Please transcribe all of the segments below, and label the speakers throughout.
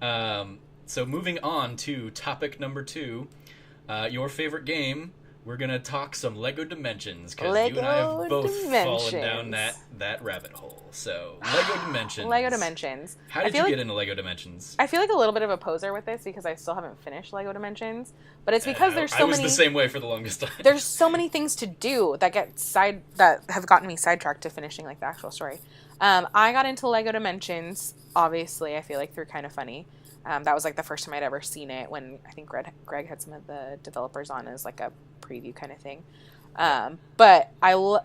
Speaker 1: So moving on to topic number 2, your favorite game. We're gonna talk some Lego Dimensions because you and I have
Speaker 2: Lego
Speaker 1: both fallen down
Speaker 2: Dimensions.
Speaker 1: that rabbit hole. So Lego
Speaker 2: Lego
Speaker 1: Dimensions.
Speaker 2: Dimensions.
Speaker 1: How
Speaker 2: I
Speaker 1: did
Speaker 2: feel
Speaker 1: you
Speaker 2: like
Speaker 1: get into Lego Dimensions?
Speaker 2: I feel like a little bit of a poser with this because I still haven't finished Lego Dimensions, but it's because
Speaker 1: I was the same way for the longest time.
Speaker 2: there's so many things to do that have gotten me sidetracked to finishing like the actual story. I got into Lego Dimensions, obviously. I feel like through Kind of Funny. That was like the first time I'd ever seen it when I think Greg had some of the developers on as like a preview kind of thing. But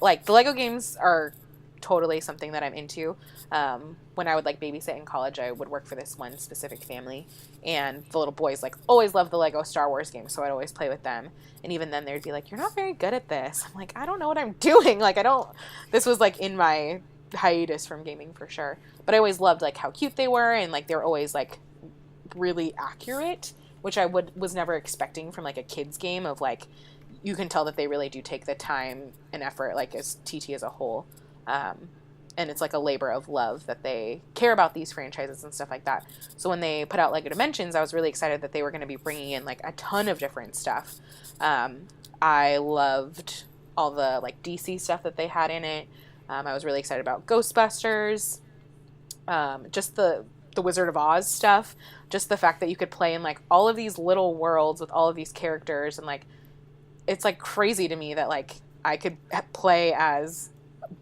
Speaker 2: like the Lego games are totally something that I'm into. When I would like babysit in college, I would work for this one specific family, and the little boys like always loved the Lego Star Wars games, so I'd always play with them. And even then, they'd be like, "You're not very good at this." I'm like, "I don't know what I'm doing." Like, I don't. This was like in my hiatus from gaming for sure, but I always loved like how cute they were, and like they were always like really accurate, which was never expecting from like a kids game of like you can tell that they really do take the time and effort like as TT as a whole, and it's like a labor of love that they care about these franchises and stuff like that. So when they put out Lego Dimensions, I was really excited that they were going to be bringing in like a ton of different stuff. I loved all the like DC stuff that they had in it. I was really excited about Ghostbusters, just the Wizard of Oz stuff, just the fact that you could play in like all of these little worlds with all of these characters, and like it's like crazy to me that like I could play as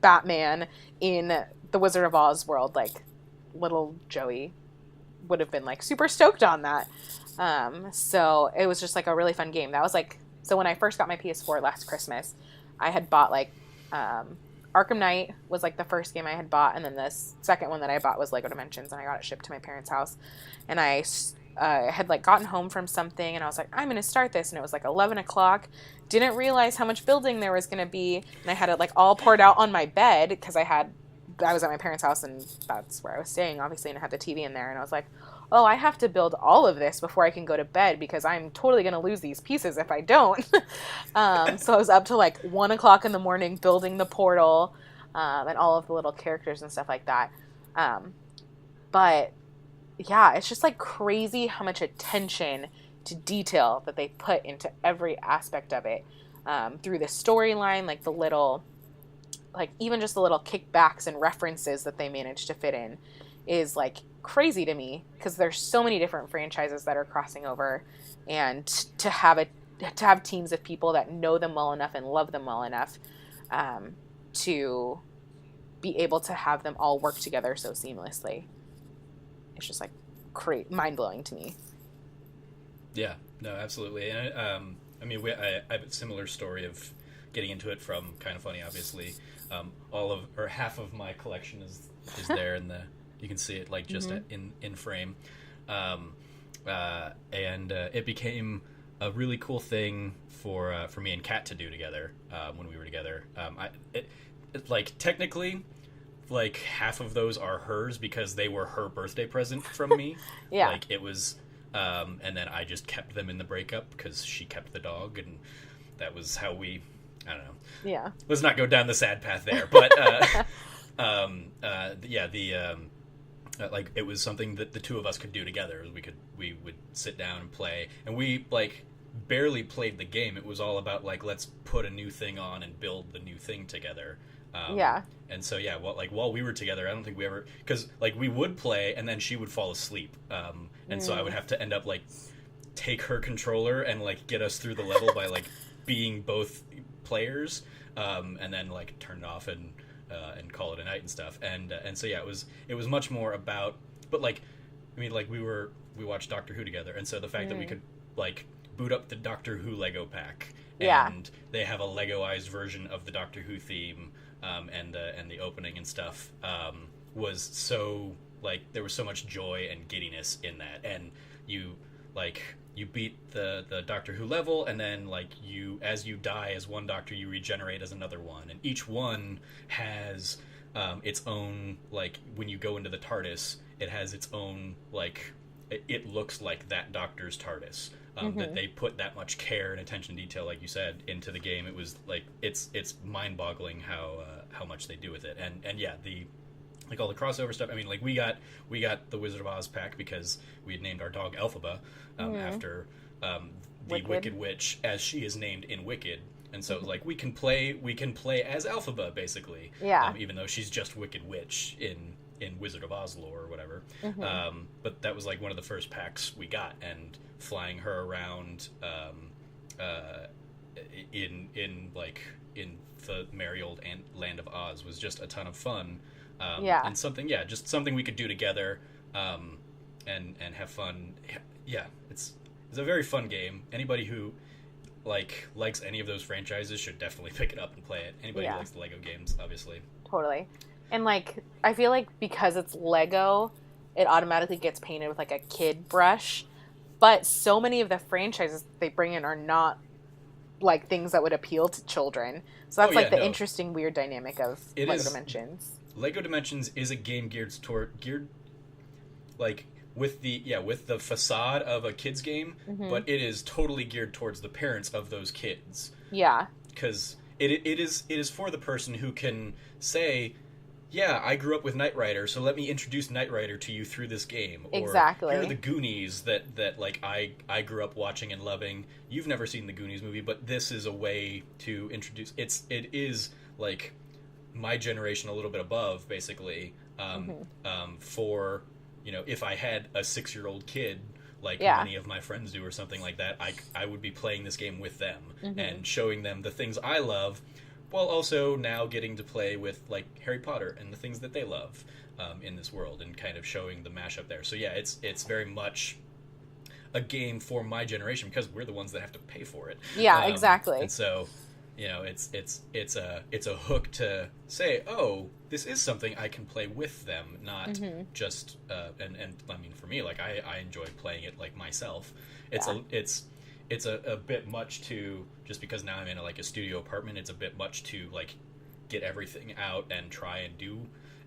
Speaker 2: Batman in the Wizard of Oz world. Like little Joey would have been like super stoked on that. So it was just like a really fun game. That was like, so when I first got my PS4 last Christmas, I had bought like Arkham Knight was like the first game I had bought, and then the second one that I bought was Lego Dimensions, and I got it shipped to my parents' house. And I had like gotten home from something, and I was like, I'm going to start this, and it was like 11 o'clock. Didn't realize how much building there was going to be, and I had it like all poured out on my bed because I was at my parents' house, and that's where I was staying, obviously, and I had the TV in there, and I was like, oh, I have to build all of this before I can go to bed because I'm totally going to lose these pieces if I don't. So I was up to like 1 o'clock in the morning building the portal and all of the little characters and stuff like that. But yeah, it's just like crazy how much attention to detail that they put into every aspect of it, through the storyline, like the little, like even just the little kickbacks and references that they managed to fit in is like crazy to me because there's so many different franchises that are crossing over, and to have teams of people that know them well enough and love them well enough to be able to have them all work together so seamlessly. It's just like mind-blowing to me.
Speaker 1: Yeah, no, absolutely. And I mean, I have a similar story of getting into it from Kind of Funny, obviously. Half of my collection is there in the, you can see it like just in frame. And it became a really cool thing for me and Kat to do together when we were together. Like technically, like half of those are hers because they were her birthday present from me.
Speaker 2: Yeah.
Speaker 1: Like it was, and then I just kept them in the breakup because she kept the dog, and that was how we, I don't know.
Speaker 2: Yeah.
Speaker 1: Let's not go down the sad path there, but like it was something that the two of us could do together. We would sit down and play, and we like barely played the game. It was all about like, let's put a new thing on and build the new thing together.
Speaker 2: Yeah.
Speaker 1: And so yeah, while we were together, I don't think we ever, because like we would play and then she would fall asleep, and so I would have to end up like take her controller and like get us through the level by like being both players, and then like turn it off and call it a night and stuff. And so yeah, it was much more about, but like, I mean, like we watched Doctor Who together, and so the fact that we could like boot up the Doctor Who Lego pack, and they have a Legoized version of the Doctor Who theme, and the opening and stuff, was so like there was so much joy and giddiness in that, and you beat the Doctor Who level, and then like as you die as one Doctor, you regenerate as another one, and each one has its own, like when you go into the TARDIS, it has its own like it looks like that Doctor's TARDIS. That they put that much care and attention to detail, like you said, into the game. It was like it's mind-boggling how much they do with it, and yeah, like all the crossover stuff. I mean, like we got the Wizard of Oz pack because we had named our dog Elphaba after the Wicked Witch, as she is named in Wicked. And so, like, we can play as Elphaba, basically.
Speaker 2: Yeah.
Speaker 1: Even though she's just Wicked Witch in Wizard of Oz lore or whatever. But that was, like, one of the first packs we got, and flying her around in the merry old land of Oz was just a ton of fun. And just something we could do together and have fun. Yeah, it's a very fun game. Anybody who likes any of those franchises should definitely pick it up and play it. Anybody who likes the Lego games, obviously.
Speaker 2: Totally. And like, I feel like because it's Lego, it automatically gets painted with like a kid brush. But so many of the franchises they bring in are not like things that would appeal to children. So that's interesting, weird dynamic of Lego Dimensions.
Speaker 1: Lego Dimensions is a game geared like with the facade of a kid's game, but it is totally geared towards the parents of those kids.
Speaker 2: Yeah.
Speaker 1: Because it is for the person who can say, yeah, I grew up with Knight Rider, so let me introduce Knight Rider to you through this game. Or,
Speaker 2: exactly.
Speaker 1: Here are the Goonies that like I grew up watching and loving. You've never seen the Goonies movie, but this is a way to introduce. It is like my generation, a little bit above, basically. For if I had a 6-year-old kid, like many of my friends do, or something like that, I would be playing this game with them and showing them the things I love, while also now getting to play with like Harry Potter and the things that they love in this world, and kind of showing the mashup there. So yeah, it's very much a game for my generation because we're the ones that have to pay for it.
Speaker 2: Yeah, exactly.
Speaker 1: And so, it's a hook to say, oh, this is something I can play with them, not just and I mean, for me, like I enjoy playing it like myself. It's a bit much to, just because now I'm in a studio apartment, it's a bit much to like get everything out and try and do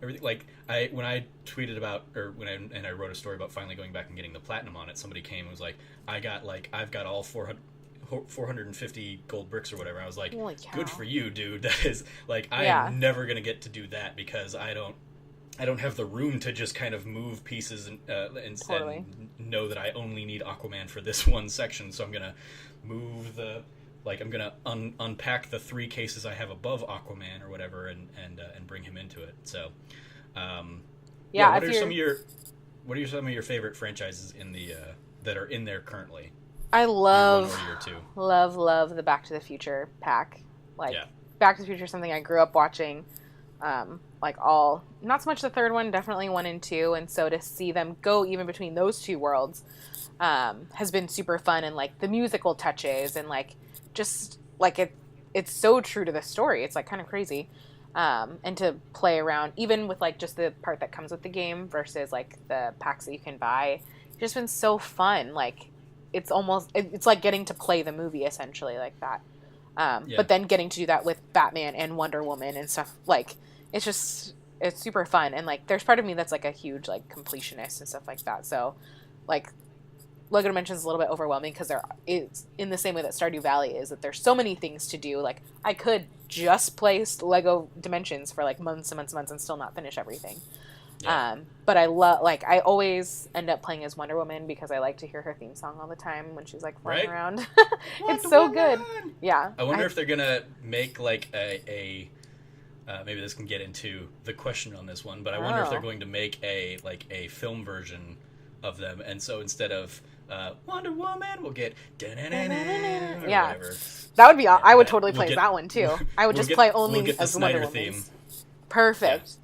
Speaker 1: everything. Like when I tweeted about, or when I wrote a story about finally going back and getting the platinum on it, somebody came and was like, I've got all 450 gold bricks or whatever. I was like, good for you, dude. That is like, I am never gonna get to do that because I don't have the room to just kind of move pieces and know that I only need Aquaman for this one section. So I'm gonna move I'm gonna unpack the 3 cases I have above Aquaman or whatever and bring him into it. So, what are some of your favorite franchises in the that are in there currently?
Speaker 2: I love the Back to the Future pack. Back to the Future is something I grew up watching. Not so much the third one, definitely 1 and 2. And so to see them go even between those 2 worlds has been super fun. And like the musical touches and like just like it's so true to the story. It's like kind of crazy. And to play around even with like just the part that comes with the game versus like the packs that you can buy, it's just been so fun. Like it's like getting to play the movie essentially like that. But then getting to do that with Batman and Wonder Woman and stuff, like it's super fun. And like there's part of me that's like a huge like completionist and stuff like that. So like Lego Dimensions is a little bit overwhelming because it's in the same way that Stardew Valley is, that there's so many things to do. Like I could just play Lego Dimensions for like months and months and months and still not finish everything. But I I always end up playing as Wonder Woman because I like to hear her theme song all the time when she's like flying around. It's so good. Yeah.
Speaker 1: I wonder if they're gonna make like a maybe this can get into the question on this one, but I wonder if they're going to make a film version of them, and so instead of Wonder Woman, we'll get whatever.
Speaker 2: That would be. I would totally play that one too. I would just play only as the Wonder Woman theme. Perfect.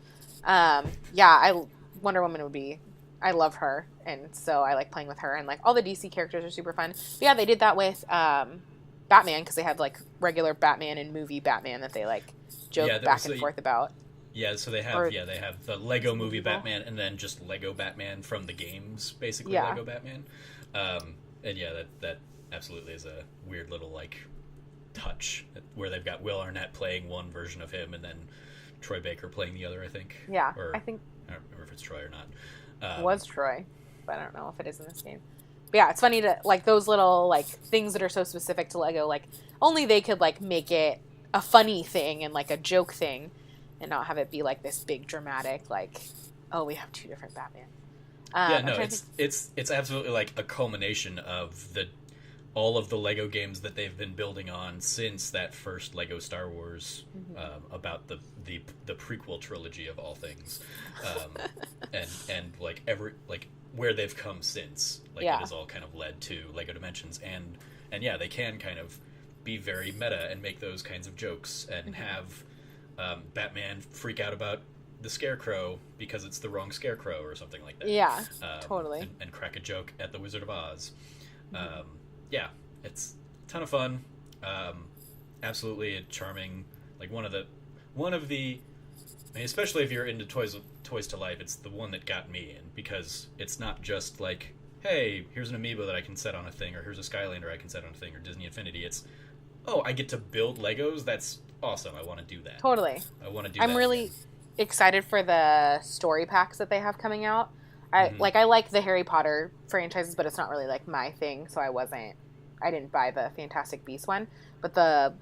Speaker 2: Wonder Woman would be. I love her, and so I like playing with her, and like all the DC characters are super fun. But yeah, they did that with Batman because they have like regular Batman and movie Batman that they like joke back and forth about. Yeah, so they have the Lego movie Batman and then just Lego Batman from the games, basically Lego Batman. And that absolutely is a weird little like touch where they've got Will Arnett playing one version of him and then Troy Baker playing the other, I think. Yeah, I don't remember if it's Troy or not. It was Troy, but I don't know if it is in this game. But yeah, it's funny to like those little like things that are so specific to Lego. Like only they could like make it a funny thing and like a joke thing. and not have it be like this big dramatic, like, oh, we have two different Batman.
Speaker 1: Yeah, no, it's absolutely like a culmination of all of the Lego games that they've been building on since that first Lego Star Wars, about the prequel trilogy of all things, and like where they've come since, like it has all kind of led to Lego Dimensions, and yeah, they can kind of be very meta and make those kinds of jokes and have Batman freak out about the Scarecrow because it's the wrong Scarecrow or something like that.
Speaker 2: Yeah, totally.
Speaker 1: And crack a joke at the Wizard of Oz. Yeah, it's a ton of fun. Absolutely a charming, like one of the, I mean, especially if you're into Toys to Life, it's the one that got me in, because it's not just like, hey, here's an amiibo that I can set on a thing, or here's a Skylander I can set on a thing, or Disney Infinity. It's, oh, I get to build Legos? That's awesome. I want to do that.
Speaker 2: Totally.
Speaker 1: I want to do
Speaker 2: I'm really excited for the story packs that they have coming out. I like the Harry Potter franchises, but it's not really like my thing, so I didn't buy the Fantastic Beasts one. But the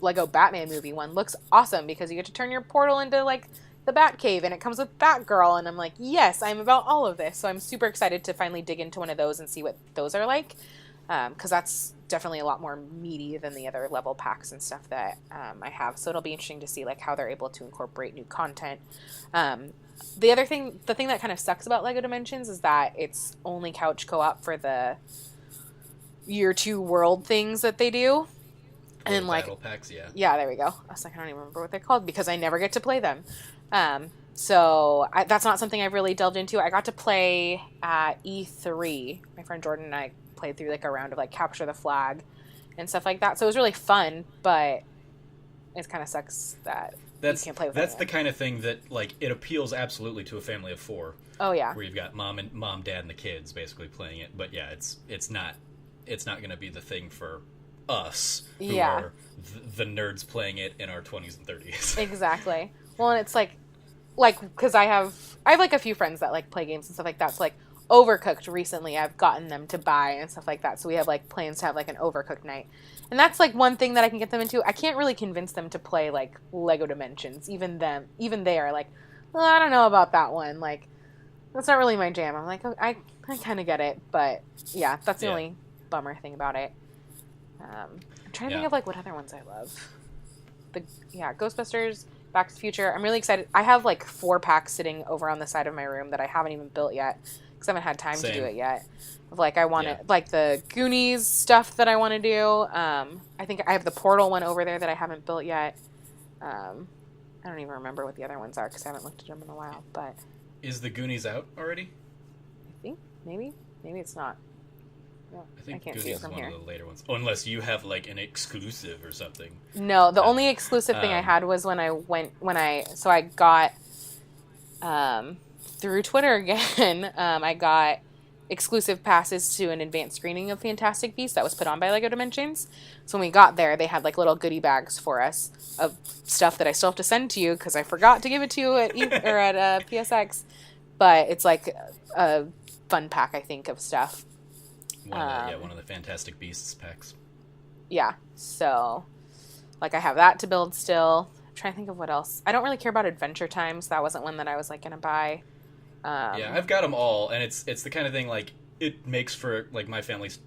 Speaker 2: Lego Batman movie one looks awesome because you get to turn your portal into like the Batcave, and it comes with Batgirl, and I'm like, yes, I'm about all of this. So I'm super excited to finally dig into one of those and see what those are like, because that's definitely a lot more meaty than the other level packs and stuff that I have. So it'll be interesting to see like how they're able to incorporate new content. The thing that kind of sucks about Lego Dimensions is that it's only couch co-op for the year 2 world things that they do. And like
Speaker 1: battle packs,
Speaker 2: yeah, there we go. I was like, I don't even remember what they're called because I never get to play them. So that's not something I've really delved into. I got to play at E3. My friend Jordan and I played through like a round of like Capture the Flag and stuff like that. So it was really fun, but it kind of sucks that you can't play with
Speaker 1: that's
Speaker 2: anyone.
Speaker 1: The kind of thing that like it appeals absolutely to a family of 4.
Speaker 2: Oh yeah,
Speaker 1: where you've got mom, dad, and the kids basically playing it. But yeah, it's not going to be the thing for us who are the nerds playing it in our 20s and 30s.
Speaker 2: Exactly. Well, and it's like because I have like a few friends that like play games and stuff like that. So like Overcooked recently, I've gotten them to buy and stuff like that. So we have like plans to have like an Overcooked night. And that's like one thing that I can get them into. I can't really convince them to play like Lego Dimensions. Even they are like, well, I don't know about that one. Like, that's not really my jam. I'm like, oh, I kind of get it, but yeah, that's the only bummer thing about it. I'm trying to think of like what other ones I love. Ghostbusters, Back to the Future. I'm really excited. I have like 4 packs sitting over on the side of my room that I haven't even built yet because I haven't had time to do it yet. Like I want it, like the Goonies stuff that I want to do. I think I have the Portal one over there that I haven't built yet. I don't even remember what the other ones are because I haven't looked at them in a while. But
Speaker 1: is the Goonies out already?
Speaker 2: I think maybe it's not. No,
Speaker 1: I think
Speaker 2: can't
Speaker 1: Goonies
Speaker 2: see it from
Speaker 1: is one
Speaker 2: here.
Speaker 1: of the later ones, unless you have like an exclusive or something.
Speaker 2: No, the only exclusive thing I had was when I got through Twitter again. I got exclusive passes to an advanced screening of Fantastic Beasts that was put on by Lego Dimensions. So when we got there, they had like little goodie bags for us of stuff that I still have to send to you because I forgot to give it to you at PSX. But it's like a fun pack, I think, of stuff.
Speaker 1: One of the Fantastic Beasts packs.
Speaker 2: Yeah, so like I have that to build still. I'm trying to think of what else. I don't really care about Adventure Time, so that wasn't one that I was like gonna buy.
Speaker 1: I've got them all, and it's the kind of thing like it makes for like my family's.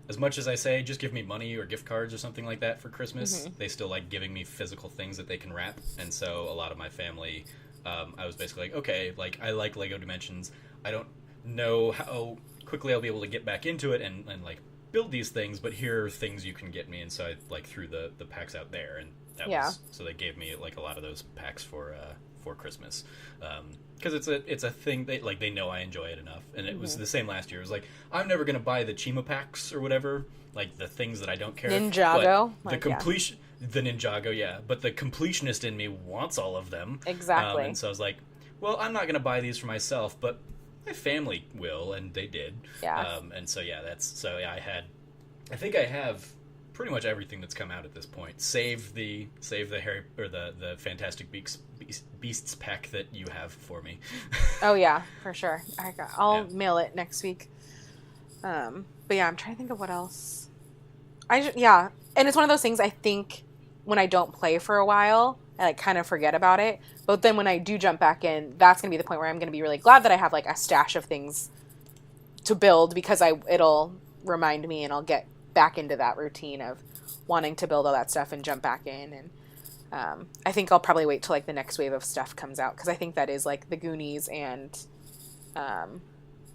Speaker 1: As much as I say, just give me money or gift cards or something like that for Christmas, they still like giving me physical things that they can wrap. And so a lot of my family, I was basically like, okay, like I like Lego Dimensions. I don't know how quickly I'll be able to get back into it and like build these things, but here are things you can get me. And so I like threw the packs out there, and that was so they gave me like a lot of those packs for Christmas, because it's a thing that like they know I enjoy it enough. And it was the same last year. It was like, I'm never gonna buy the Chima packs or whatever, like the things that I don't care.
Speaker 2: Ninjago,
Speaker 1: the completion, the Ninjago, but the completionist in me wants all of them.
Speaker 2: Exactly.
Speaker 1: And so I was like, well, I'm not gonna buy these for myself, but my family will, and they did.
Speaker 2: Yeah.
Speaker 1: And so I think I have pretty much everything that's come out at this point, save the Harry or the Fantastic Beasts pack that you have for me.
Speaker 2: Oh yeah, for sure. I'll mail it next week. But yeah, I'm trying to think of what else. And it's one of those things I think when I don't play for a while, I like kind of forget about it. But then when I do jump back in, that's going to be the point where I'm going to be really glad that I have like a stash of things to build, because it'll remind me and I'll get back into that routine of wanting to build all that stuff and jump back in. And I think I'll probably wait till like the next wave of stuff comes out, because I think that is like the Goonies and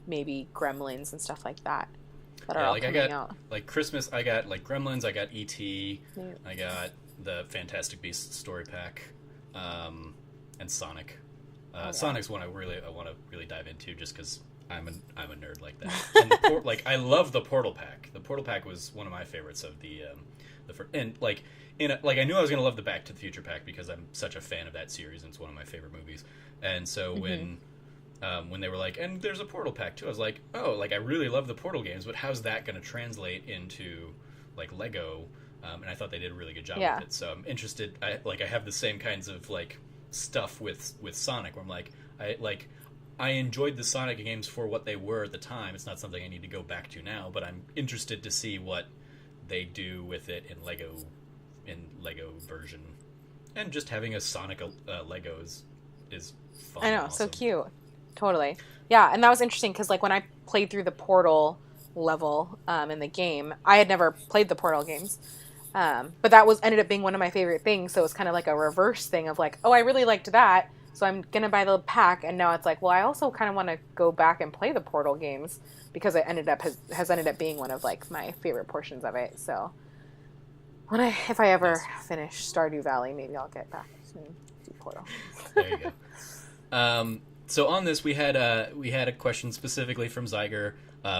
Speaker 2: maybe Gremlins and stuff like that are all coming out.
Speaker 1: Like Christmas, I got like Gremlins, I got E.T., I got the Fantastic Beasts story pack, and Sonic. Sonic's one I want to really dive into, just because I'm a nerd like that. And I love the Portal pack. The Portal pack was one of my favorites of the and like I knew I was gonna love the Back to the Future pack because I'm such a fan of that series and it's one of my favorite movies. And so when they were like, and there's a Portal pack too, I was like, oh, like I really love the Portal games, but how's that gonna translate into like Lego? And I thought they did a really good job with it. So I'm interested. I have the same kinds of like stuff with Sonic, where I'm like, I enjoyed the Sonic games for what they were at the time. It's not something I need to go back to now, but I'm interested to see what they do with it in Lego version. And just having a Sonic Lego is fun.
Speaker 2: I know,
Speaker 1: awesome.
Speaker 2: so cute. Totally. Yeah, and that was interesting because like when I played through the Portal level in the game, I had never played the Portal games. But that ended up being one of my favorite things, so it's kind of like a reverse thing of like, oh, I really liked that, so I'm gonna buy the pack, and now it's like, well, I also kind of want to go back and play the Portal games because it has ended up being one of like my favorite portions of it. So if I ever finish Stardew Valley, maybe I'll get back and do Portal.
Speaker 1: There you go. So on this, we had a question specifically from Zyger,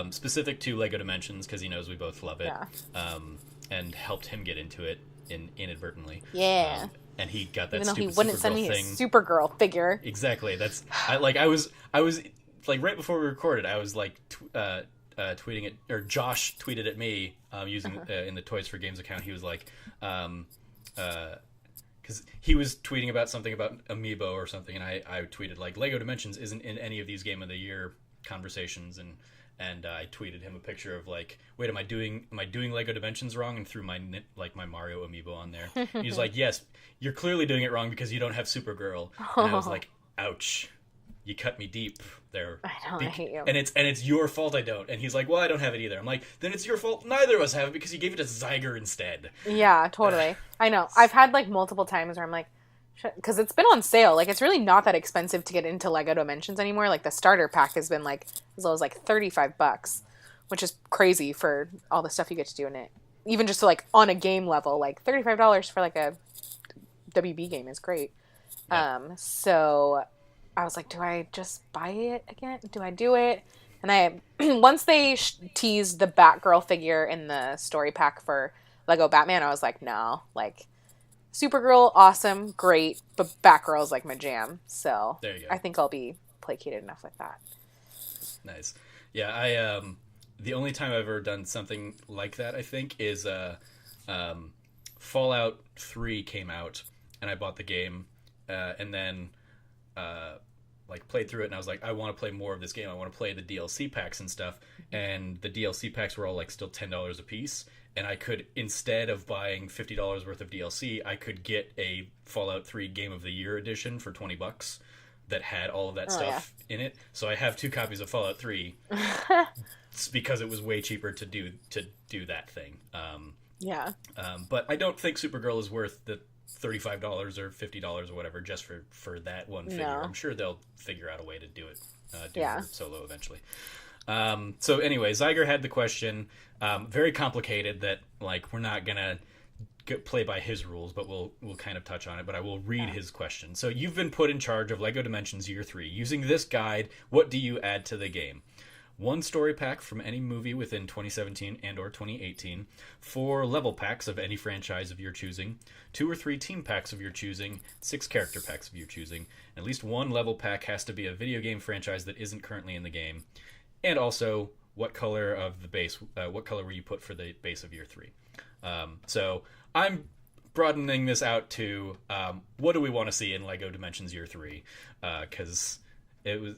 Speaker 1: specific to Lego Dimensions, because he knows we both love it. Yeah. And helped him get into it inadvertently.
Speaker 2: Yeah.
Speaker 1: And he got that
Speaker 2: Even though
Speaker 1: stupid
Speaker 2: he wouldn't
Speaker 1: Supergirl
Speaker 2: send me
Speaker 1: thing.
Speaker 2: his Supergirl figure.
Speaker 1: Exactly. I was like right before we recorded, I was like tweeting it, or Josh tweeted at me using in the Toys for Games account. He was like, because he was tweeting about something about Amiibo or something, and I tweeted like, Lego Dimensions isn't in any of these Game of the Year conversations, and I tweeted him a picture of like, wait, am I doing Lego Dimensions wrong? And threw my Mario Amiibo on there. He's like, yes, you're clearly doing it wrong because you don't have Supergirl. And I was like, ouch, you cut me deep there.
Speaker 2: I know, I hate you.
Speaker 1: And it's your fault I don't. And he's like, well, I don't have it either. I'm like, then it's your fault neither of us have it because you gave it to Zyger instead.
Speaker 2: Yeah, totally. I know. I've had like multiple times where I'm like, because it's been on sale. Like, it's really not that expensive to get into Lego Dimensions anymore. Like, the starter pack has been like as low as like $35, which is crazy for all the stuff you get to do in it. Even just to, like on a game level, like $35 for like a WB game is great. Yeah. So I was like, do I just buy it again? Do I do it? And I once they teased the Batgirl figure in the story pack for Lego Batman, I was like, no, like. Supergirl, awesome, great, but Batgirl is like my jam. So
Speaker 1: there you go.
Speaker 2: I think I'll be placated enough with that.
Speaker 1: Nice. Yeah, I the only time I've ever done something like that, I think, is Fallout 3 came out, and I bought the game, and then like played through it, and I was like, I want to play more of this game. I want to play the DLC packs and stuff, and the DLC packs were all like still $10 a piece. And I could, instead of buying $50 worth of DLC, I could get a Fallout 3 Game of the Year edition for $20 that had all of that stuff in it. So I have 2 copies of Fallout 3 because it was way cheaper to do that thing. But I don't think Supergirl is worth the $35 or $50 or whatever just for that one figure. No. I'm sure they'll figure out a way to do it her solo eventually. So anyway, Zyger had the question, very complicated, that like we're not gonna play by his rules, but we'll kind of touch on it. But I will read his question. So you've been put in charge of Lego Dimensions Year 3. Using this guide, what do you add to the game? 1 story pack from any movie within 2017 and or 2018, 4 level packs of any franchise of your choosing, 2 or 3 team packs of your choosing, 6 character packs of your choosing. At least 1 level pack has to be a video game franchise that isn't currently in the game. And also, what color of the base? What color will you put for the base of Year 3? So I'm broadening this out to what do we want to see in Lego Dimensions Year 3? Because it was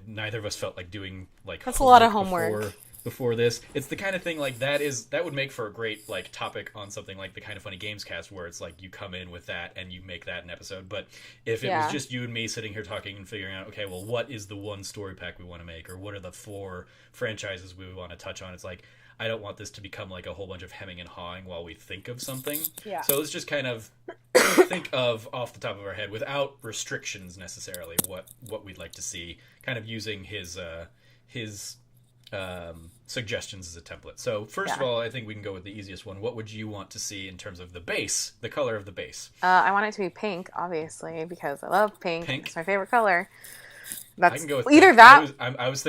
Speaker 1: neither of us felt like doing like
Speaker 2: that's a lot of homework
Speaker 1: before this. It's the kind of thing like that would make for a great like topic on something like the Kind of Funny Games cast, where it's like you come in with that and you make that an episode. But if it was just you and me sitting here talking and figuring out, okay, well, what is the one story pack we want to make, or what are the 4 franchises we want to touch on? It's like, I don't want this to become like a whole bunch of hemming and hawing while we think of something. Yeah. So let's just kind of think of off the top of our head, without restrictions necessarily, what we'd like to see, kind of using his suggestions as a template. So first of all, I think we can go with the easiest one. What would you want to see in terms of the base, the color of the base?
Speaker 2: I want it to be pink, obviously, because I love pink. It's my favorite color. I can go with either pink. That.
Speaker 1: I was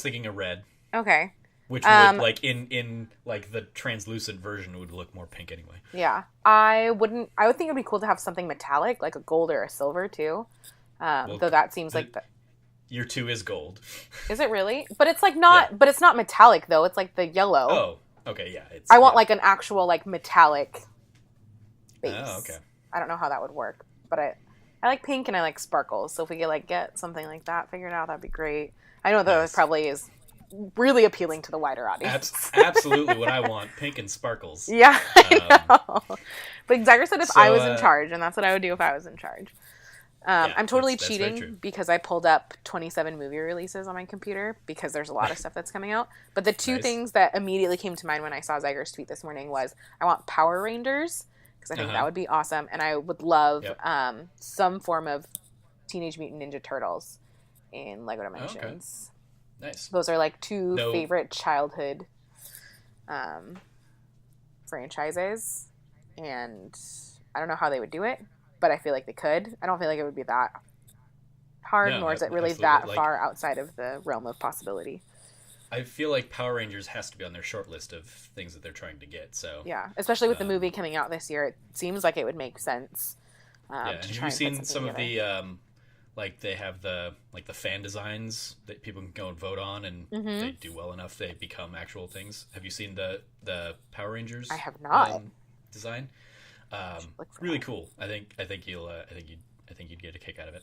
Speaker 1: thinking a red.
Speaker 2: Okay.
Speaker 1: Which would like in like the translucent version would look more pink anyway.
Speaker 2: Yeah, I would think it'd be cool to have something metallic, like a gold or a silver too. Though that seems like the.
Speaker 1: Your 2 is gold.
Speaker 2: Is it really? But it's like not. Yeah. But it's not metallic though. It's like the yellow.
Speaker 1: Oh, okay, yeah.
Speaker 2: I want like an actual like metallic base.
Speaker 1: Oh, okay.
Speaker 2: I don't know how that would work, but I like pink and I like sparkles. So if we could get something like that figured out, that'd be great. I know that probably is really appealing to the wider audience.
Speaker 1: Absolutely what I want. Pink and sparkles.
Speaker 2: Yeah, I know. But Xager said if I was in charge, and that's what I would do if I was in charge. I'm totally cheating because I pulled up 27 movie releases on my computer because there's a lot of stuff that's coming out. But the 2 things that immediately came to mind when I saw Xager's tweet this morning was I want Power Rangers because I think that would be awesome. And I would love some form of Teenage Mutant Ninja Turtles in LEGO Dimensions.
Speaker 1: Okay. Nice.
Speaker 2: Those are like 2 favorite childhood franchises. And I don't know how they would do it, but I feel like they could. I don't feel like it would be that hard, nor is it really that far outside of the realm of possibility.
Speaker 1: I feel like Power Rangers has to be on their short list of things that they're trying to get. So
Speaker 2: yeah, especially with the movie coming out this year, it seems like it would make sense.
Speaker 1: And have you seen some of the like they have the fan designs that people can go and vote on, and they do well enough, they become actual things. Have you seen the Power Rangers?
Speaker 2: I have not.
Speaker 1: Design. Really cool. I think you'd get a kick out of it.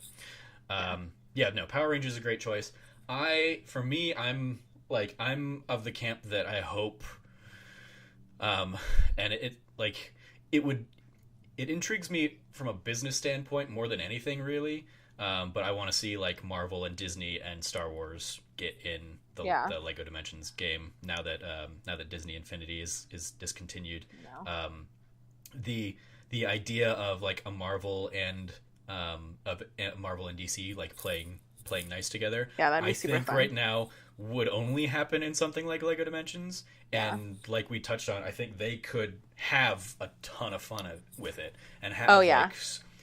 Speaker 1: Power Rangers is a great choice. I'm of the camp that I hope and it intrigues me from a business standpoint more than anything really. But I want to see like Marvel and Disney and Star Wars get in the LEGO Dimensions game now that Disney Infinity is discontinued. No. The idea of like a Marvel and DC like playing nice together.
Speaker 2: Yeah, that'd be super fun.
Speaker 1: Right now would only happen in something like LEGO Dimensions, and like we touched on, I think they could have a ton of fun with it and have like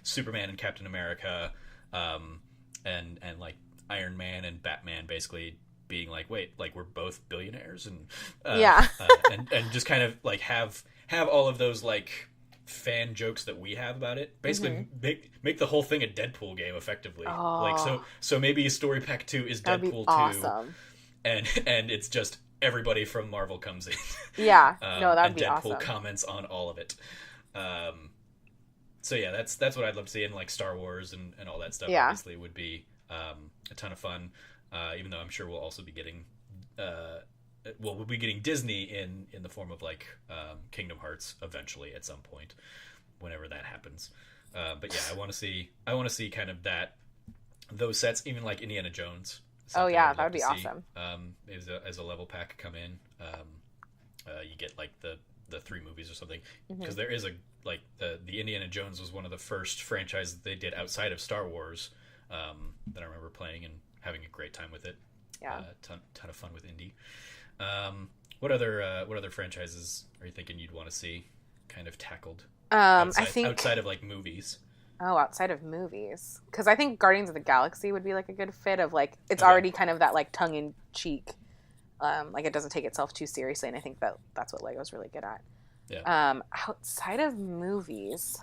Speaker 1: Superman and Captain America, and like Iron Man and Batman basically being like, wait, like we're both billionaires and and just kind of like have all of those like fan jokes that we have about it. Basically, make the whole thing a Deadpool game effectively. Like so maybe Story Pack 2 is Deadpool 2, awesome. and it's just everybody from Marvel comes in.
Speaker 2: Yeah, that'd be
Speaker 1: Deadpool
Speaker 2: awesome.
Speaker 1: Comments on all of it. So yeah, that's what I'd love to see, in like Star Wars and all that stuff. Yeah. Obviously would be a ton of fun. Even though I'm sure we'll also be getting we'll be getting Disney in the form of like Kingdom Hearts eventually at some point, whenever that happens. But yeah, I want to see kind of those sets, even like Indiana Jones.
Speaker 2: Oh yeah, that would be awesome.
Speaker 1: As a level pack come in, you get like the 3 movies or something, because there is the Indiana Jones was one of the first franchises that they did outside of Star Wars that I remember playing and having a great time with it.
Speaker 2: Yeah,
Speaker 1: ton of fun with Indy. What other franchises are you thinking you'd want to see kind of tackled?
Speaker 2: I think
Speaker 1: outside of like movies.
Speaker 2: Oh, outside of movies, because I think Guardians of the Galaxy would be like a good fit of like it's already kind of that like tongue in cheek, like it doesn't take itself too seriously, and I think that's what Lego's really good at.
Speaker 1: Yeah.
Speaker 2: Outside of movies,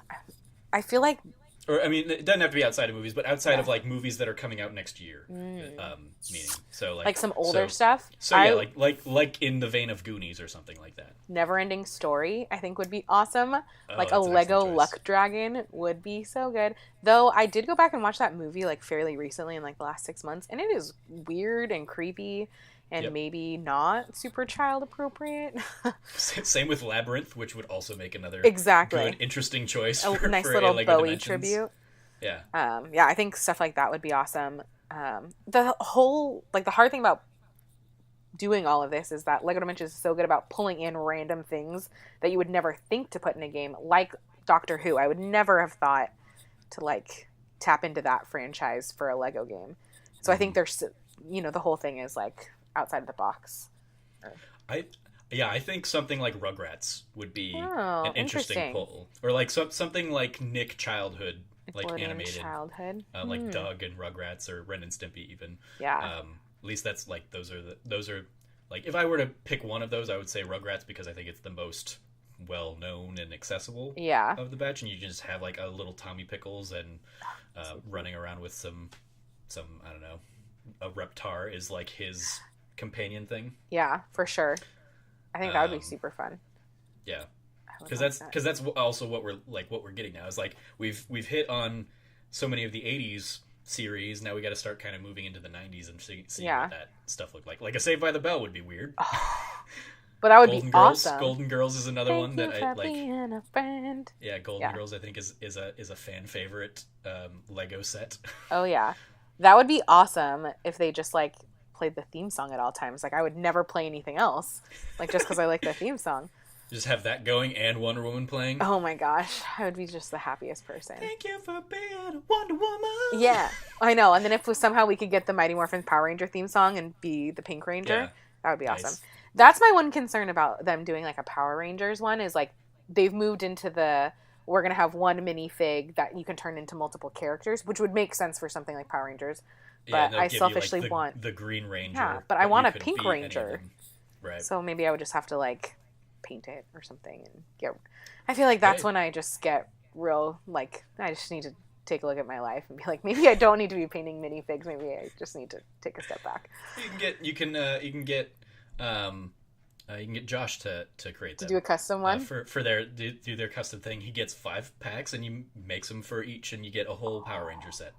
Speaker 2: I feel like.
Speaker 1: Or I mean, it doesn't have to be outside of movies, but outside of like movies that are coming out next year. Meaning, so like
Speaker 2: some older stuff.
Speaker 1: So yeah, like in the vein of Goonies or something like that.
Speaker 2: Never-ending Story, I think would be awesome. Like a Lego Luck Dragon would be so good. Though I did go back and watch that movie like fairly recently in like the last 6 months, and it is weird and creepy, and
Speaker 1: Yep.
Speaker 2: maybe not super child appropriate.
Speaker 1: Same with Labyrinth, which would also make another
Speaker 2: Exactly.
Speaker 1: good, interesting choice
Speaker 2: A
Speaker 1: for,
Speaker 2: nice
Speaker 1: for
Speaker 2: little
Speaker 1: a Lego
Speaker 2: Bowie
Speaker 1: Dimensions.
Speaker 2: tribute.
Speaker 1: Yeah.
Speaker 2: Yeah, I think stuff like that would be awesome. The whole, like, the hard thing about doing all of this is that Lego Dimensions is so good about pulling in random things that you would never think to put in a game, like Doctor Who. I would never have thought to, like, tap into that franchise for a Lego game. So I think there's, the whole thing is, like, outside of the box.
Speaker 1: I think something like Rugrats would be an interesting
Speaker 2: interesting.
Speaker 1: pull, or like something like Nick Childhood, like
Speaker 2: Nickelodeon
Speaker 1: animated,
Speaker 2: childhood.
Speaker 1: like Doug and Rugrats, or Ren and Stimpy even.
Speaker 2: Yeah.
Speaker 1: At least that's like those are like, if I were to pick one of those, I would say Rugrats, because I think it's the most well known and accessible
Speaker 2: Yeah.
Speaker 1: of the batch, and you just have like a little Tommy Pickles and running around with some I don't know, a Reptar is like his companion thing.
Speaker 2: Yeah, for sure. I think that would be super fun.
Speaker 1: Yeah.
Speaker 2: I would
Speaker 1: Because
Speaker 2: like
Speaker 1: that's also what we're getting now, is like we've hit on so many of the 80s series. Now we got to start kind of moving into the 90s and seeing what that stuff looked like. Like a Saved by the Bell would be weird.
Speaker 2: But that would
Speaker 1: Golden
Speaker 2: be
Speaker 1: Girls.
Speaker 2: awesome.
Speaker 1: Golden Girls is another one that I like.
Speaker 2: Being a friend.
Speaker 1: Yeah, Golden Girls I think is a fan favorite Lego set.
Speaker 2: Oh yeah, that would be awesome if they just like played the theme song at all times. Like I would never play anything else, like just because I like the theme song.
Speaker 1: Just have that going and Wonder Woman playing.
Speaker 2: Oh my gosh, I would be just the happiest person.
Speaker 1: Thank you for being a Wonder Woman.
Speaker 2: Yeah, I know. And then if somehow we could get the Mighty Morphin Power Ranger theme song and be the Pink Ranger, that would be awesome. That's my one concern about them doing like a Power Rangers one, is like they've moved into we're going to have one minifig that you can turn into multiple characters, which would make sense for something like Power Rangers. But I selfishly want
Speaker 1: the Green Ranger.
Speaker 2: Yeah, but I want a Pink Ranger.
Speaker 1: Right.
Speaker 2: So maybe I would just have to like paint it or something and get. I feel like that's when I just get real, like, I just need to take a look at my life and be like, maybe I don't need to be painting minifigs. Maybe I just need to take a step back.
Speaker 1: You can get Josh to create them.
Speaker 2: To do a custom one
Speaker 1: for their do their custom thing. He gets 5 packs and he makes them for each, and you get a whole Power Ranger set.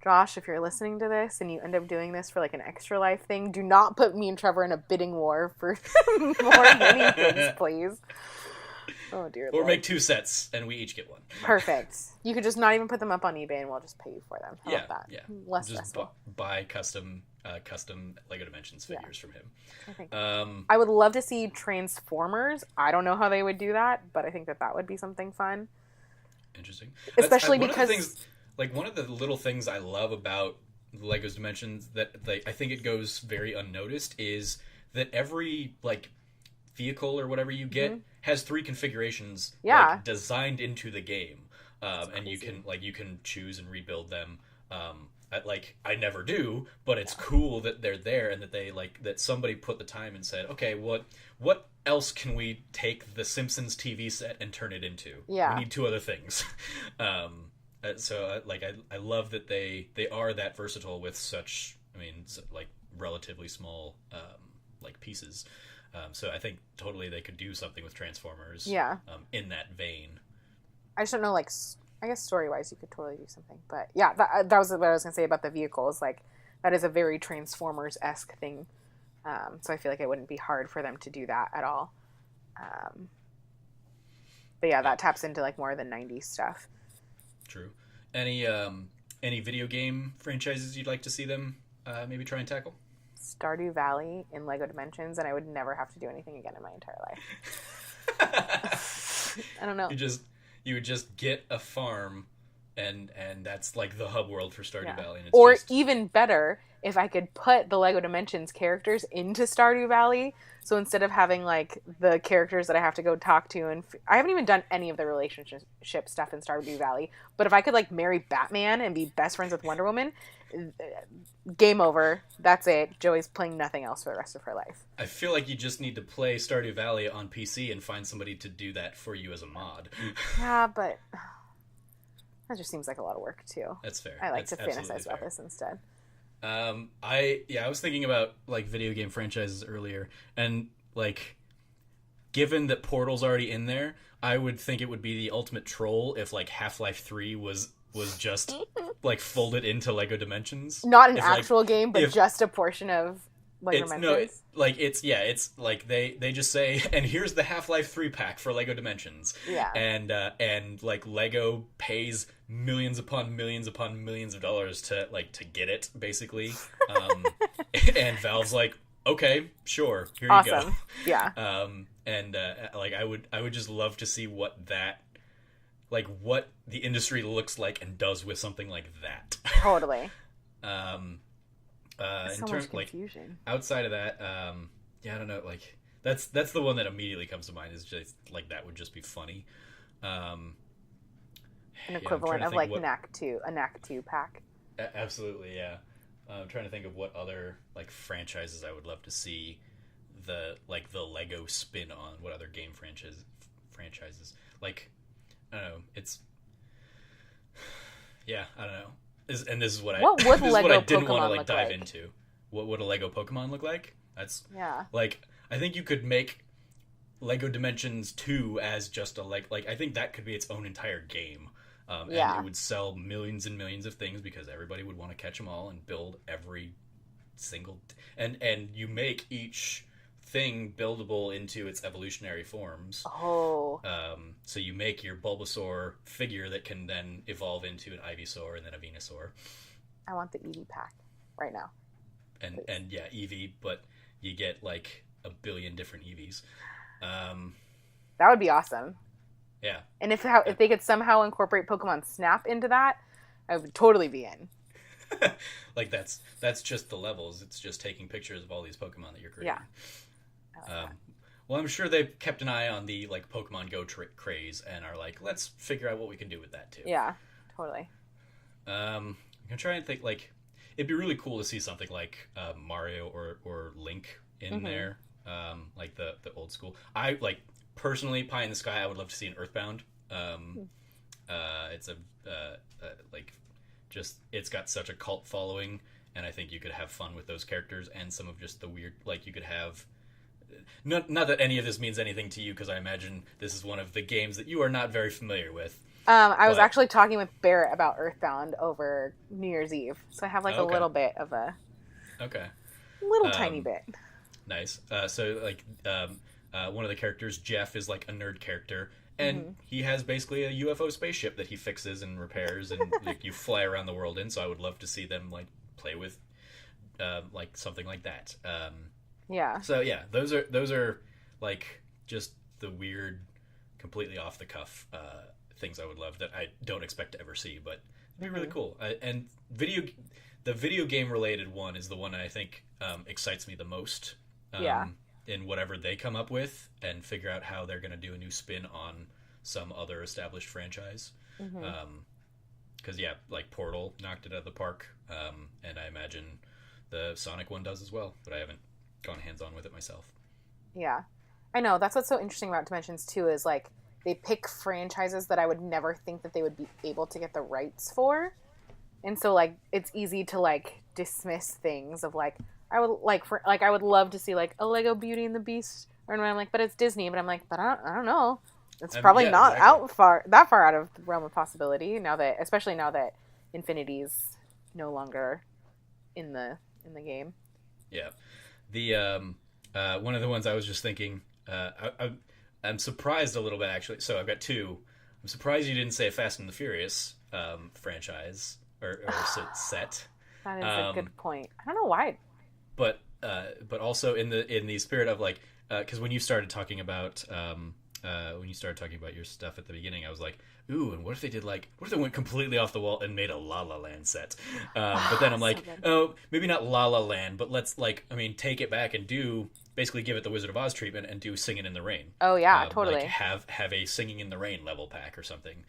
Speaker 2: Josh, if you're listening to this and you end up doing this for like an Extra Life thing, do not put me and Trevor in a bidding war for more minifigs, please. Oh dear
Speaker 1: Or
Speaker 2: Lord.
Speaker 1: make 2 sets and we each get one.
Speaker 2: Perfect. You could just not even put them up on eBay and we'll just pay you for them. How about that?
Speaker 1: Yeah.
Speaker 2: Less
Speaker 1: just
Speaker 2: stressful.
Speaker 1: buy custom Lego Dimensions figures from him.
Speaker 2: I think. I would love to see Transformers. I don't know how they would do that, but I think that would be something fun.
Speaker 1: Interesting.
Speaker 2: Especially because
Speaker 1: one of the little things I love about Lego's Dimensions that I think it goes very unnoticed is that every like vehicle or whatever you get has 3 configurations designed into the game, and you can choose and rebuild them. I never do, but it's cool that they're there and that they that somebody put the time and said, okay, what else can we take the Simpsons TV set and turn it into?
Speaker 2: Yeah,
Speaker 1: we need 2 other things. So I love that they are that versatile with such, relatively small pieces. So I think totally they could do something with Transformers.
Speaker 2: Yeah.
Speaker 1: In that vein.
Speaker 2: I just don't know, I guess story-wise you could totally do something. But yeah, that was what I was going to say about the vehicles. Like, that is a very Transformers-esque thing. So I feel like it wouldn't be hard for them to do that at all. But yeah, that taps into more of the 90s stuff.
Speaker 1: True. Any video game franchises you'd like to see them maybe try and tackle?
Speaker 2: Stardew Valley in Lego Dimensions, and I would never have to do anything again in my entire life. I don't know.
Speaker 1: You would just get a farm, and that's like the hub world for Stardew Valley. And
Speaker 2: it's even better, if I could put the Lego Dimensions characters into Stardew Valley. So instead of having the characters that I have to go talk to, and I haven't even done any of the relationship stuff in Stardew Valley, but if I could marry Batman and be best friends with Wonder Woman, game over. That's it. Joey's playing nothing else for the rest of her life.
Speaker 1: I feel like you just need to play Stardew Valley on PC and find somebody to do that for you as a mod.
Speaker 2: Yeah, but that just seems like a lot of work too.
Speaker 1: That's fair.
Speaker 2: I like to fantasize about this instead.
Speaker 1: I was thinking about video game franchises earlier, and given that Portal's already in there, I would think it would be the ultimate troll if Half-Life 3 was just folded into Lego Dimensions.
Speaker 2: Not an actual game, but just a portion of Lego Dimensions?
Speaker 1: It's like they just say, and here's the Half-Life 3 pack for Lego Dimensions.
Speaker 2: Yeah.
Speaker 1: And like Lego pays millions upon millions upon millions of dollars to get it, basically. And Valve's like, okay, sure, here you go.
Speaker 2: Awesome. Yeah.
Speaker 1: Like I would just love to see what the industry looks like and does with something like that.
Speaker 2: Totally.
Speaker 1: In
Speaker 2: so
Speaker 1: terms
Speaker 2: much confusion.
Speaker 1: outside of that, I don't know, like that's the one that immediately comes to mind, is just like that would just be funny.
Speaker 2: An equivalent of like Knack 2, a Knack 2 pack.
Speaker 1: Absolutely, yeah. I'm trying to think of what other like franchises I would love to see the Lego spin on. What other game franchises? Like, I don't know. It's I don't know. And this is what
Speaker 2: would
Speaker 1: this
Speaker 2: Lego
Speaker 1: is what I didn't
Speaker 2: Pokemon
Speaker 1: want to dive
Speaker 2: like?
Speaker 1: into. What would a Lego Pokemon look like? That's
Speaker 2: Yeah.
Speaker 1: like, I think you could make Lego Dimensions 2 as just a like I think that could be its own entire game. And it would sell millions and millions of things because everybody would want to catch them all and build every single and you make each thing buildable into its evolutionary forms.
Speaker 2: Oh.
Speaker 1: So you make your Bulbasaur figure that can then evolve into an Ivysaur and then a Venusaur.
Speaker 2: I want the Eevee pack right now.
Speaker 1: And yeah, Eevee, but you get like a billion different Eevees.
Speaker 2: That would be awesome.
Speaker 1: Yeah.
Speaker 2: And if they could somehow incorporate Pokemon Snap into that, I would totally be in.
Speaker 1: Like that's just the levels. It's just taking pictures of all these Pokemon that you're creating.
Speaker 2: Yeah.
Speaker 1: Well, I'm sure they've kept an eye on the like Pokemon Go craze and are like, let's figure out what we can do with that too.
Speaker 2: Yeah, totally.
Speaker 1: I'm gonna try and think, like, it'd be really cool to see something like Mario or Link in there, like the old school. I like personally, pie in the sky. I would love to see an Earthbound. It's like, just, it's got such a cult following, and I think you could have fun with those characters and some of just the weird, like, you could have. Not that any of this means anything to you, because I imagine this is one of the games that you are not very familiar with.
Speaker 2: I was actually talking with Barrett about Earthbound over New Year's Eve, so I have like a little bit of a little tiny bit.
Speaker 1: Nice. So like one of the characters, Jeff, is like a nerd character, and he has basically a UFO spaceship that he fixes and repairs, and like, you fly around the world in. So I would love to see them like play with like something like that.
Speaker 2: Yeah.
Speaker 1: So yeah, those are like just the weird, completely off the cuff things I would love that I don't expect to ever see, but it'd be really cool. And the video game related one is the one I think excites me the most. In whatever they come up with and figure out how they're going to do a new spin on some other established franchise. Because like Portal knocked it out of the park, and I imagine the Sonic one does as well, but I haven't gone hands-on with it myself.
Speaker 2: Yeah, I know. That's what's so interesting about Dimensions 2 is like they pick franchises that I would never think that they would be able to get the rights for, and so like it's easy to like dismiss things of like I would love to see like a Lego Beauty and the Beast, or I'm like, but it's Disney, but I'm like, but I don't know. It's probably not that far out of the realm of possibility especially now that Infinity's no longer in the game.
Speaker 1: Yeah. The one of the ones I was just thinking, I'm surprised a little bit, actually. So I've got two. I'm surprised you didn't say a Fast and the Furious franchise or set.
Speaker 2: That is a good point. I don't know why.
Speaker 1: But also in the spirit of like, because when you started talking about your stuff at the beginning, I was like, ooh, and what if they went completely off the wall and made a La La Land set? But then I'm like, oh, maybe not La La Land, but let's take it back and basically give it the Wizard of Oz treatment and do Singing in the Rain.
Speaker 2: Oh yeah, totally.
Speaker 1: Like have a Singing in the Rain level pack or something,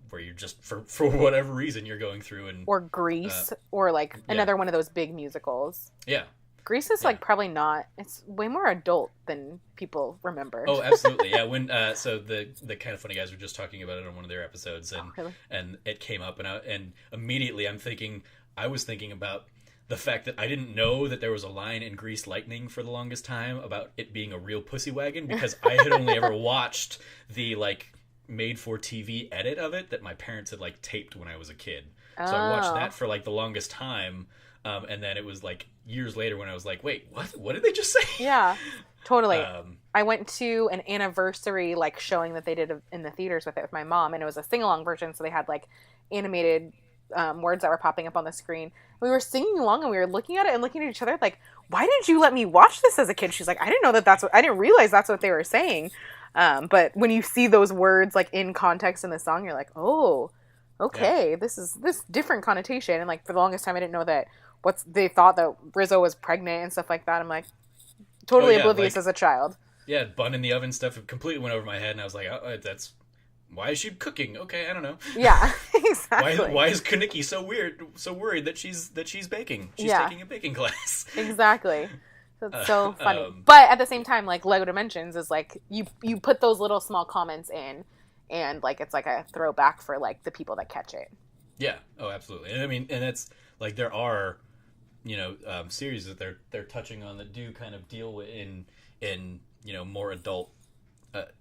Speaker 1: where you're just for whatever reason you're going through
Speaker 2: or Grease, or like another one of those big musicals.
Speaker 1: Yeah.
Speaker 2: Grease is like probably not. It's way more adult than people remember.
Speaker 1: Oh, absolutely, yeah. When so the Kind of Funny guys were just talking about it on one of their episodes, and
Speaker 2: really?
Speaker 1: And it came up, and immediately I was thinking about the fact that I didn't know that there was a line in Grease Lightning for the longest time about it being a real pussy wagon, because I had only ever watched the like made for TV edit of it that my parents had like taped when I was a kid. So I watched that for like the longest time. And then it was like years later when I was like, wait, what did they just say?
Speaker 2: Yeah, totally. I went to an anniversary like showing that they did in the theaters with my mom, and it was a sing-along version, so they had like animated words that were popping up on the screen. We were singing along, and we were looking at it and looking at each other like, why did you let me watch this as a kid? She's like, I didn't know I didn't realize that's what they were saying. But when you see those words like in context in the song, you're like, oh, okay, this is this different connotation. And like for the longest time, I didn't know that they thought that Rizzo was pregnant and stuff like that. I'm like totally oblivious as a child.
Speaker 1: Yeah, bun in the oven stuff completely went over my head, and I was like, oh, why is she cooking? Okay, I don't know.
Speaker 2: Yeah, exactly.
Speaker 1: Why is Kaneki so worried that she's baking? She's taking a baking class.
Speaker 2: Exactly. That's so funny. But at the same time, like Lego Dimensions is like you put those little small comments in, and like it's like a throwback for like the people that catch it.
Speaker 1: Yeah. Oh, absolutely. And I mean, and that's like there are, series that they're touching on that do kind of deal with in more adult.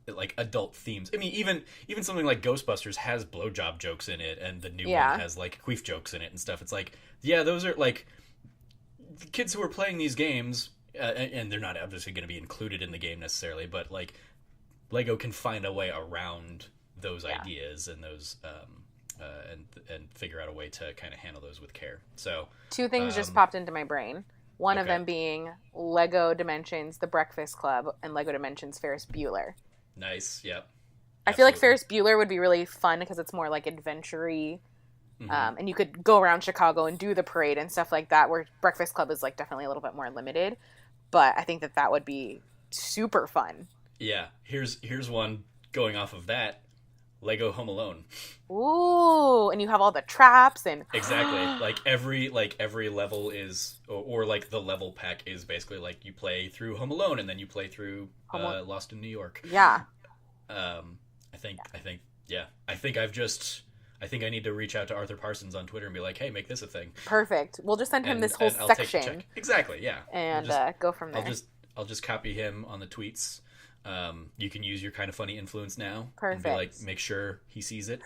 Speaker 1: Like adult themes. I mean, even something like Ghostbusters has blowjob jokes in it, and the new one has like queef jokes in it and stuff. It's like, yeah, those are like the kids who are playing these games, and they're not obviously going to be included in the game necessarily, but like Lego can find a way around those ideas and those and figure out a way to kind of handle those with care. So
Speaker 2: two things just popped into my brain. One of them being Lego Dimensions, The Breakfast Club, and Lego Dimensions, Ferris Bueller.
Speaker 1: Nice, yep.
Speaker 2: I feel like Ferris Bueller would be really fun because it's more like adventure-y. And you could go around Chicago and do the parade and stuff like that, where Breakfast Club is like definitely a little bit more limited. But I think that would be super fun. Yeah,
Speaker 1: here's one going off of that. Lego Home Alone.
Speaker 2: Ooh, and you have all the traps and
Speaker 1: exactly like every level is or like the level pack is basically like you play through Home Alone and then you play through Lost in New York.
Speaker 2: Yeah.
Speaker 1: I think I need to reach out to Arthur Parsons on Twitter and be like, hey, make this a thing.
Speaker 2: Perfect. We'll just send him this whole section.
Speaker 1: Exactly. Yeah.
Speaker 2: And go from there.
Speaker 1: I'll just copy him on the tweets. You can use your kind of funny influence now.
Speaker 2: Perfect.
Speaker 1: And be like, make sure he sees it.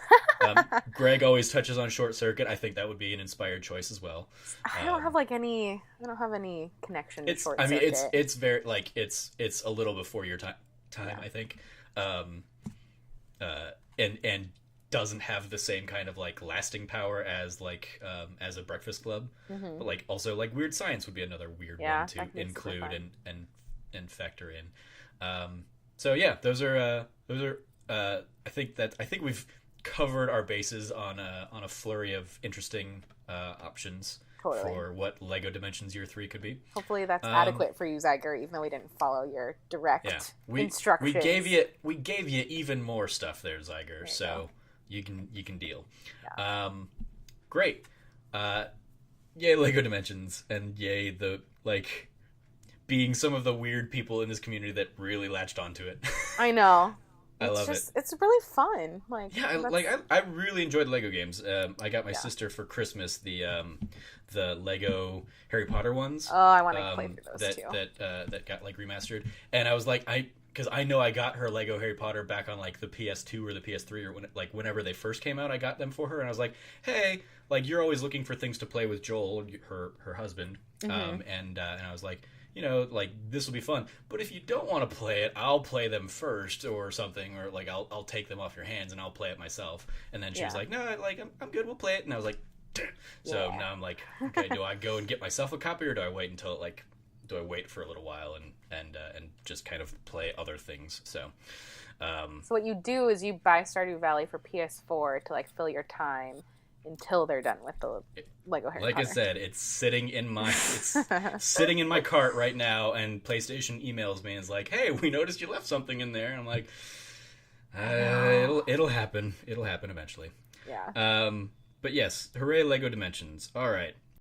Speaker 1: Greg always touches on Short Circuit. I think that would be an inspired choice as well.
Speaker 2: I don't have any connection to Short Circuit.
Speaker 1: I mean, it's very like it's a little before your time. Yeah. I think, and doesn't have the same kind of like lasting power as like as a Breakfast Club, but like also like Weird Science would be another weird one to include and factor in. So yeah, those are I think we've covered our bases on a flurry of interesting options for what Lego Dimensions Year 3 could be.
Speaker 2: Hopefully that's adequate for you, Zyger, even though we didn't follow your direct instructions.
Speaker 1: We gave you even more stuff there, Zyger, so you can deal. Yeah. Great. Yay Lego Dimensions, and yay the like being some of the weird people in this community that really latched onto it. I
Speaker 2: know.
Speaker 1: I love it.
Speaker 2: It's really fun.
Speaker 1: I really enjoyed Lego games. I got my sister for Christmas the Lego Harry Potter ones.
Speaker 2: Oh, I want to play through those too.
Speaker 1: That got like remastered, and I was like, because I know I got her Lego Harry Potter back on like the PS2 or the PS3 or whenever they first came out, I got them for her, and I was like, hey, like you're always looking for things to play with Joel, her husband, and I was like, like this will be fun. But if you don't want to play it, I'll play them first or something, or like I'll take them off your hands and I'll play it myself. And then she was like, no, like I'm good, we'll play it. And I was like, so now I'm like, okay, do I go and get myself a copy, or do I wait until do I wait for a little while and just kind of play other things? So
Speaker 2: what you do is you buy Stardew Valley for PS4 to like fill your time until they're done with the Lego Harry Potter.
Speaker 1: Like I said, it's sitting in my cart right now, and PlayStation emails me and is like, "Hey, we noticed you left something in there." And I'm like, "It'll happen. It'll happen eventually."
Speaker 2: Yeah.
Speaker 1: But yes, hooray, Lego Dimensions. All right.